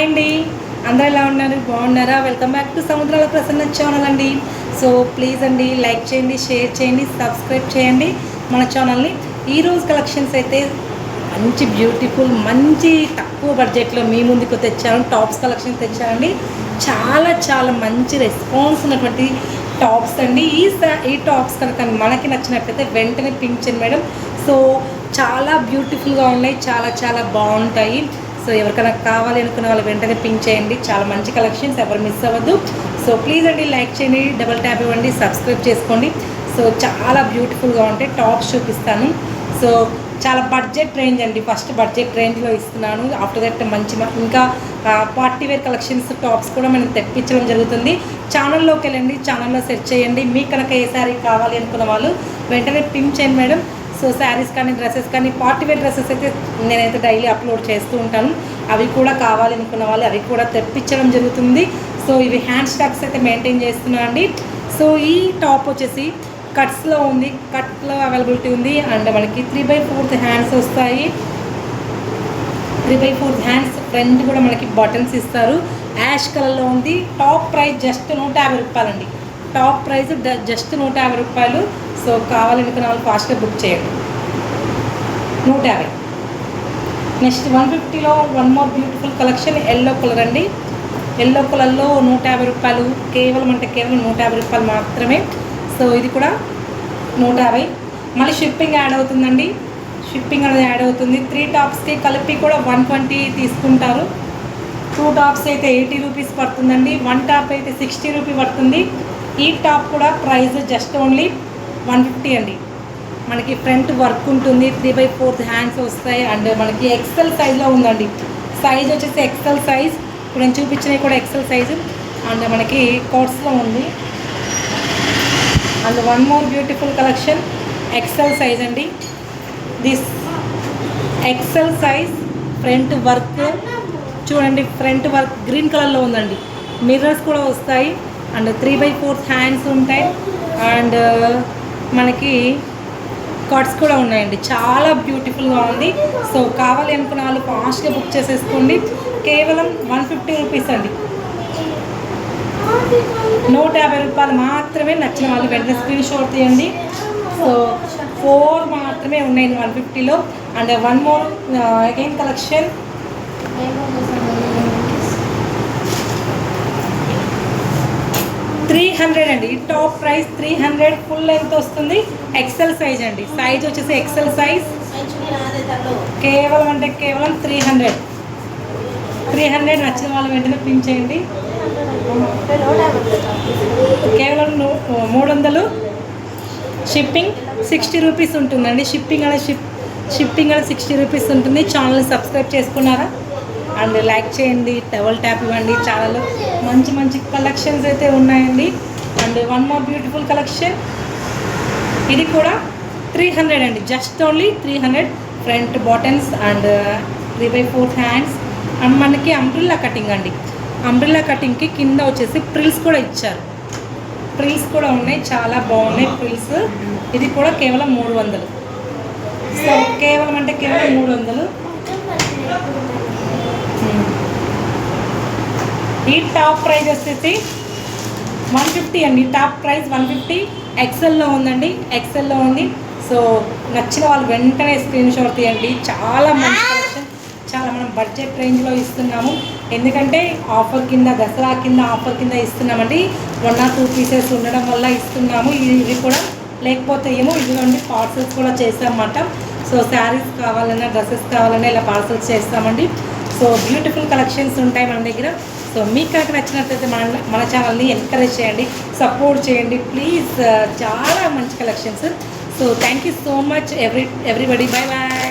Hi అండి, అందరూ ఎలా ఉన్నారు? బాగున్నారా? Welcome back to Samudrala Prasanna channel అండి. సో ప్లీజ్ అండి, లైక్ చేయండి, షేర్ చేయండి, సబ్స్క్రైబ్ చేయండి మన ఛానల్ని. ఈరోజు కలెక్షన్స్ అయితే మంచి బ్యూటిఫుల్, మంచి తక్కువ బడ్జెట్లో మీ ముందుకు తెచ్చాను. టాప్స్ కలెక్షన్ తెచ్చానండి. చాలా చాలా మంచి రెస్పాన్స్ ఉన్నటువంటి టాప్స్ అండి. ఈ టాప్స్ కనుక మనకి నచ్చినట్లయితే వెంటనే పింక్ చేయండి మేడం. సో చాలా బ్యూటిఫుల్గా ఉన్నాయి, చాలా చాలా బాగుంటాయి. సో ఎవరికైనా కావాలి అనుకున్న వాళ్ళు వెంటనే పింక్ చేయండి. చాలా మంచి కలెక్షన్స్, ఎవరు మిస్ అవ్వద్దు. సో ప్లీజ్ అండి, లైక్ చేయండి, డబల్ ట్యాప్ ఇవ్వండి, సబ్స్క్రైబ్ చేసుకోండి. సో చాలా బ్యూటిఫుల్గా ఉంటాయి. టాప్స్ చూపిస్తాను. సో చాలా బడ్జెట్ రేంజ్ అండి. ఫస్ట్ బడ్జెట్ రేంజ్లో ఇస్తున్నాను. ఆఫ్టర్ దట్ మంచి ఇంకా పార్టీ వేర్ కలెక్షన్స్ టాప్స్ కూడా మనం తెప్పించడం జరుగుతుంది. ఛానల్లోకి వెళ్ళండి, ఛానల్లో సెర్చ్ చేయండి. మీకు కనుక ఏ శారీ కావాలి అనుకున్న వాళ్ళు వెంటనే పింక్ చేయండి మేడం. సో శారీస్ కానీ, డ్రెస్సెస్ కానీ, పార్టీ వేర్ డ్రెస్సెస్ అయితే నేనైతే డైలీ అప్లోడ్ చేస్తూ ఉంటాను. అవి కూడా కావాలి అనుకున్న వాళ్ళు అవి కూడా తెప్పించడం జరుగుతుంది. సో ఇవి హ్యాండ్ స్టాక్స్ అయితే మెయింటైన్ చేస్తున్నాను అండి. సో ఈ టాప్ వచ్చేసి కట్స్లో ఉంది, కట్లో అవైలబిలిటీ ఉంది. అండ్ మనకి 3/4 హ్యాండ్స్ వస్తాయి. 3/4 హ్యాండ్స్, ఫ్రంట్ కూడా మనకి బటన్స్ ఇస్తారు. యాష్ కలర్లో ఉంది. టాప్ ప్రైస్ జస్ట్ 150 రూపాయలండి. టాప్ ప్రైస్ జస్ట్ 150 రూపాయలు. సో కావాలనుకున్న వాళ్ళు ఫాస్ట్గా బుక్ చేయండి. 150. నెక్స్ట్ 150లో one more beautiful collection, yellow colour అండి. ఎల్లో కలర్లో 150 రూపాయలు, కేవలం 150 రూపాయలు మాత్రమే. సో ఇది కూడా 150. మళ్ళీ షిప్పింగ్ యాడ్ అవుతుందండి. షిప్పింగ్ అనేది యాడ్ అవుతుంది. 3 టాప్స్కి కలిపి కూడా 120 తీసుకుంటారు. 2 టాప్స్ అయితే 80 రూపీస్ పడుతుందండి. 1 టాప్ అయితే 60 రూపీ పడుతుంది. ఈ టాప్ కూడా ప్రైస్ జస్ట్ ఓన్లీ 150 అండి. మనకి ఫ్రంట్ వర్క్ ఉంటుంది. 3/4 హ్యాండ్స్ వస్తాయి. అండ్ మనకి ఎక్సెల్ సైజ్లో ఉందండి. సైజ్ వచ్చేసి ఎక్సెల్ సైజ్. ఇప్పుడు నేను చూపించినవి కూడా ఎక్సెల్ సైజు. అండ్ మనకి కోట్స్లో ఉంది. And one more beautiful collection, XL size అండి. This XL size, front work చూడండి. ఫ్రంట్ వర్క్ గ్రీన్ కలర్లో ఉందండి. మిర్రర్స్ కూడా వస్తాయి. అండ్ 3/4 హ్యాండ్స్ ఉంటాయి. అండ్ మనకి కట్స్ కూడా ఉన్నాయండి. చాలా బ్యూటిఫుల్గా ఉంది. సో కావాలి అనుకున్న వాళ్ళు ఫాస్ట్గా బుక్ చేసేసుకోండి. కేవలం 150 రూపీస్ అండి. 150 రూపాయలు మాత్రమే. నచ్చిన వాళ్ళు వెంటనే స్క్రీన్ షాట్ తీయండి. సో 4 మాత్రమే ఉన్నాయి 150లో. And one more again collection, 300 అండి. Top price 300. ఫుల్ లెంత్ వస్తుంది. ఎక్సెల్ సైజ్ అండి. సైజ్ వచ్చేసి ఎక్సెల్ సైజ్. కేవలం 300. నచ్చిన వాళ్ళు వెంటనే పింక్ చేయండి. కేవలం 300. షిప్పింగ్ 60 రూపీస్ ఉంటుందండి. షిప్పింగ్ అనేది 60 రూపీస్ ఉంటుంది. ఛానల్ని సబ్స్క్రైబ్ చేసుకున్నారా? అండ్ లైక్ చేయండి, డబల్ ట్యాప్ ఇవ్వండి. ఛానల్లో మంచి మంచి కలెక్షన్స్ అయితే ఉన్నాయండి. And one more beautiful collection, ఇది కూడా 300 అండి. Just only 300. Front బాటన్స్ and 3/4 hands. And మనకి అంబ్రిల్లా కటింగ్ అండి. అంబ్రిల్లా కటింగ్కి కింద వచ్చేసి ప్రిల్స్ కూడా ఇచ్చారు. ప్రిల్స్ కూడా ఉన్నాయి, చాలా బాగున్నాయి ప్రిల్స్. ఇది కూడా కేవలం 300. సో కేవలం 300. ఈ టాప్ ప్రైస్ వచ్చేసి 150 అండి. Top price 150. ఎక్సెల్లో ఉందండి. ఎక్సెల్లో ఉంది. సో నచ్చిన వాళ్ళు వెంటనే స్క్రీన్ షాట్ తీయండి. చాలా మంచి కలెక్షన్, చాలా మనం బడ్జెట్ రేంజ్లో ఇస్తున్నాము. ఎందుకంటే ఆఫర్ కింద, దసరా కింద ఆఫర్ కింద ఇస్తున్నామండి. 1 or 2 పీసెస్ ఉండడం వల్ల ఇస్తున్నాము. ఇవి కూడా లేకపోతే ఏమో ఇదిగోండి పార్సల్స్ కూడా చేస్తామన్నమాట. సో శారీస్ కావాలన్నా, డ్రెస్సెస్ కావాలన్నా ఇలా పార్సల్స్ చేస్తామండి. సో బ్యూటిఫుల్ కలెక్షన్స్ ఉంటాయి మన దగ్గర. సో మీకు కనుక నచ్చినట్లయితే మన ఛానల్ని ఎంకరేజ్ చేయండి, సపోర్ట్ చేయండి ప్లీజ్. చాలా మంచి collections. So thank you so much everybody. Bye bye.